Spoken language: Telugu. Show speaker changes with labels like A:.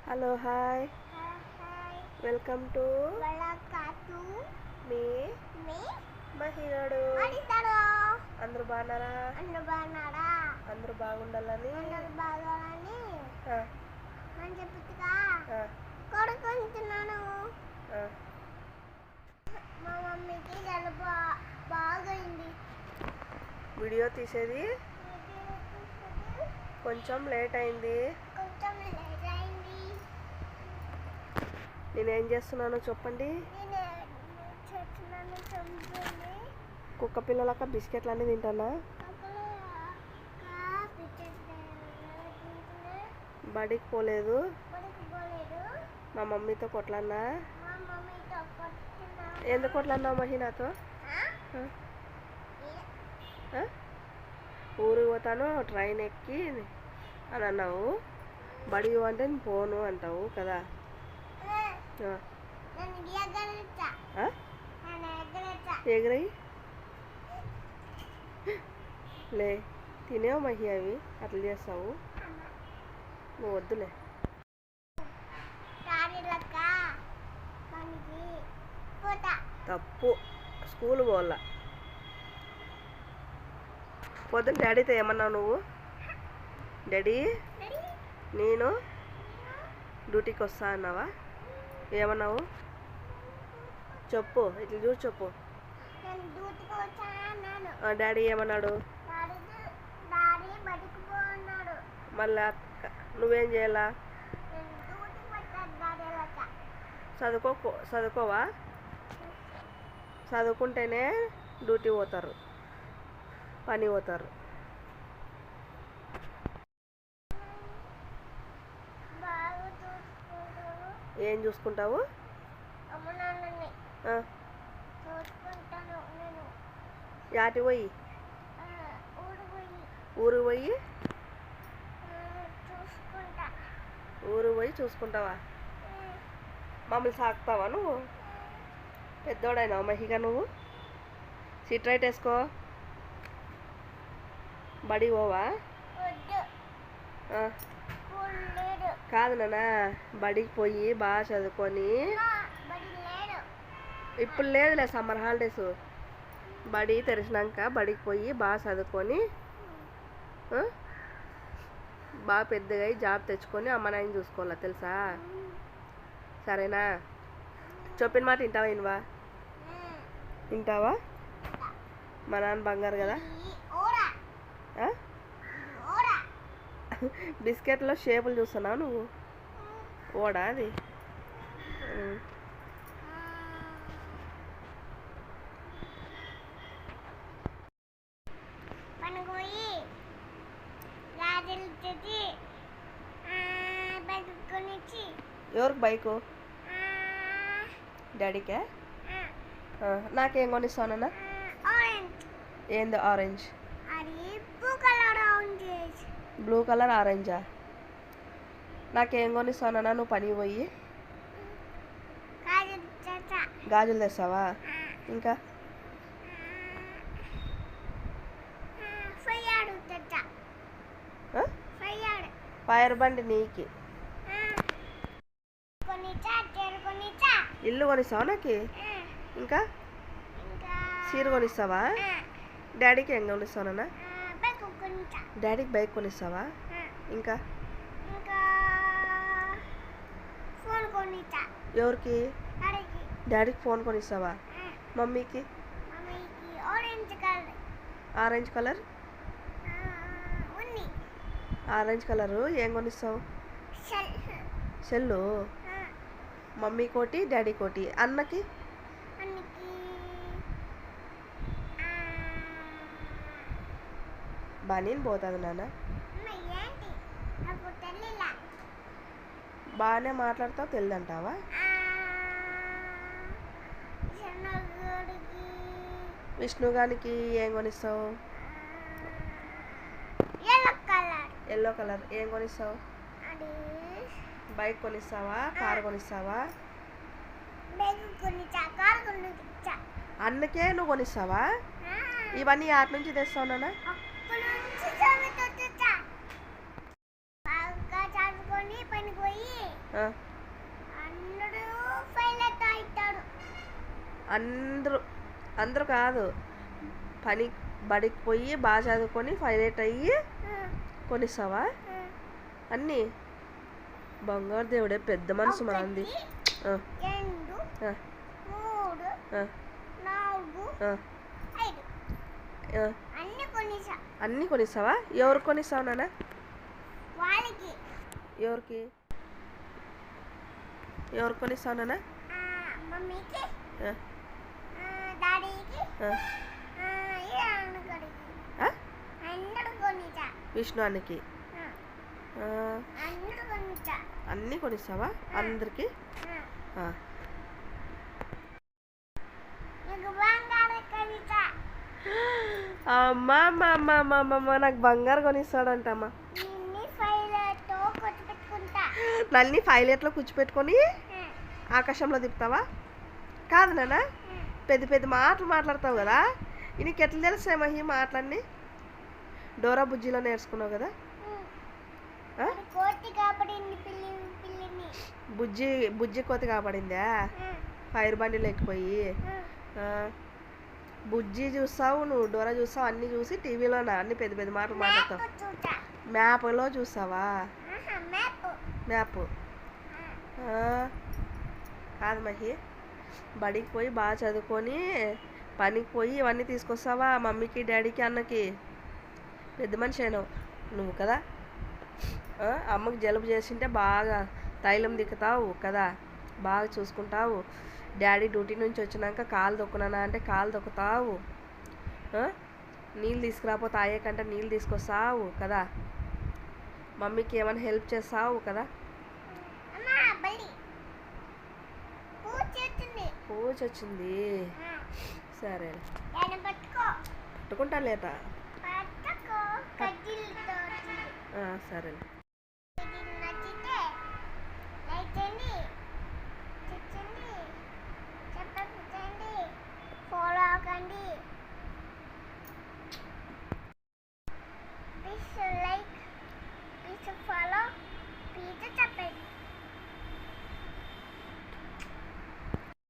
A: Hello hi welcome to me మహిళడు. అందరూ బాగున్నారా? అందరూ బాగుండాలని
B: కొడుకుంటున్నాను. మా మమ్మీకి జలుబు బాగైంది.
A: వీడియో తీసేది కొంచెం లేట్ అయింది. నేనేం చేస్తున్నానో చెప్పండి. కుక్క పిల్లలక బిస్కెట్లు అన్నీ తింటానా? బడికి పోలేదు. మా మమ్మీతో కొట్లాడినా. ఎందుకు కొట్లాడినావు మహినాతో? ఊరికి పోతాను ట్రైన్ ఎక్కి అని అన్నావు. బడికి అంటే నేను పోను అంటావు కదా. ఎగరై లే తినేవు మహి, అవి అట్లా చేస్తావు నువ్వు. వద్దులే. తప్పు. స్కూల్ పోవాల. పొద్దున్న డాడీతో ఏమన్నావు నువ్వు? డాడీ నేను డ్యూటీకి వస్తా అన్నావా? ఏమన్నావు చెప్పు. ఇట్లా చూసి చెప్పు. డాడీ ఏమన్నాడు? మళ్ళా నువ్వేం చేయాలా? చదువుకోవా? చదువుకుంటేనే డ్యూటీ పోతారు, పని పోతారు. ఏం చూసుకుంటావు? యాటి పోయి? ఊరు పోయి చూసుకుంటావా? మమ్మల్ని సాకుతావా నువ్వు? పెద్దోడైనావు మహిగా నువ్వు. సీట్ రైట్ వేసుకో. బడి పోవా? కాదు నాన్న, బడికి పోయి బాగా చదువుకొని. ఇప్పుడు లేదులే సమ్మర్ హాలిడేస్. బడి తెరిచినాక బడికి పోయి బాగా చదువుకొని బాగా పెద్దగా జాబ్ తెచ్చుకొని అమ్మ నాయన చూసుకోవాలా, తెలుసా? సరేనా? చెప్పిన మాట వింటావా? వింటావా? మా నాన్న బంగారు కదా. బిస్కెట్లో షేపులు చూస్తున్నావు నువ్వు. ఓడా అది? ఎవరికి బైకు? డాడీకే? నాకేం కొనిస్తానన్నా? ఏంది ఆరెంజ్? Blue colour ఆరెంజా? నాకేం కొనిస్తానన్నా నువ్వు పని పోయి? గాజులు తెస్తావా? ఇంకా ఫైర్ బండి నీకి. ఇల్లు కొనిస్తావా నాకు? ఇంకా చీర కొనిస్తావా? డాడీకి ఏం కొనిస్తానన్నా? డాడీకి బైక్ కొనిస్తావా? ఇంకా ఎవరికి? డాడీకి ఫోన్ కొనిస్తావా? మమ్మీకి? Orange colour. ఆరెంజ్ కలరు ఏం కొనిస్తావు? సెల్లు. మమ్మీ కోటి డాడీ కోటి. అన్నకి? బాగా పోతుంది నాన్న. బాగానే మాట్లాడతావు, తెలియదంటావా? విష్ణుగానికి ఏం కొనిస్తావు? Yellow colour. ఏం కొనిస్తావు? బైక్ కొనిస్తావా? కారు కొనిస్తావా? అన్నకే నువ్వు కొనిస్తావా? ఇవన్నీ ఆటి నుంచి తెస్తావు నాన్న?
B: బాగా చదువుకొని పనికి పోయి
A: ఆ,
B: అందరూ ఫెయిల్ అవుతారు.
A: అందరూ అందరూ కాదు, పని బడికి పోయి బాగా చదువుకొని పైలట్ అయ్యి కొనిస్తావా అన్నీ? బంగారు దేవుడే, పెద్ద మనసు మాంది. ఆ,
B: 2
A: ఆ,
B: 3
A: ఆ,
B: 4
A: ఆ,
B: 5
A: ఆ.
B: అన్ని కొనిసా.
A: అన్నీ కొనిస్తావా? ఎవరు కొనిస్తావు నాన్న?
B: వాళ్ళకి
A: ఎవరికి ఎవరు కొనిస్తావు నాన్న?
B: మమ్మీకి
A: ఆ,
B: డాడీకి
A: ఆ,
B: అన్నగడికి
A: ఆ?
B: అందరూ కొనిసా.
A: విష్ణు అన్నకి ఆ,
B: అందరూ కొనిసా.
A: అన్నీ కొనిస్తావా అందరికి? ఆ.
B: నీకు బంగారు కొనిసా.
A: అమ్మా అమ్మ అమ్మ అమ్మ అమ్మ అమ్మ, నాకు బంగారు కొనిస్తాడంటమ్మా.
B: నిన్ని ఫైలతో కొట్టి పెట్టుకుంటా.
A: నన్ను పైలట్లో కూర్చోపెట్టుకొని ఆకాశంలో తిప్పుతావా? కాదు నాన్న, పెద్ద పెద్ద మాటలు మాట్లాడతావు కదా, నీకు ఎట్లా తెలుస్తాయి మహి మాటలన్నీ? డోరా బుజ్జిలో నేర్చుకున్నావు కదా. ఆ?
B: కోటి కాపాడింది పిల్లిని.
A: బుజ్జి బుజ్జి కోతి కాపాడిందా ఫైర్ బండిలో ఎక్కిపోయి? ఆ. బుజ్జి చూస్తావు, నువ్వు డోరా చూస్తావు, అన్నీ చూసి టీవీలో అన్ని పెద్ద పెద్ద మాటలు మాట్లాడతావు.
B: చూసా.
A: మ్యాప్లో చూస్తావా?
B: మ్యాప్.
A: మ్యాప్ కాదు మహి, బడికి పోయి బాగా చదువుకొని పనికి పోయి ఇవన్నీ తీసుకొస్తావా మమ్మీకి డాడీకి అన్నకి? పెద్ద మనిషి అయినావు నువ్వు కదా. అమ్మకి జలుబు చేసింటే బాగా తైలం దిక్కుతావు కదా, బాగా చూసుకుంటావు. డాడీ డ్యూటీ నుంచి వచ్చినాక కాలు దొక్కునా అంటే కాలు దొక్కుతావు. నీళ్ళు తీసుకురాపోతే అయ్యే కంటే నీళ్ళు తీసుకొస్తావు కదా. మమ్మీకి ఏమైనా హెల్ప్ చేస్తావు కదా. పూజ వచ్చింది. సరే పట్టుకుంటా లేట. సరేలే.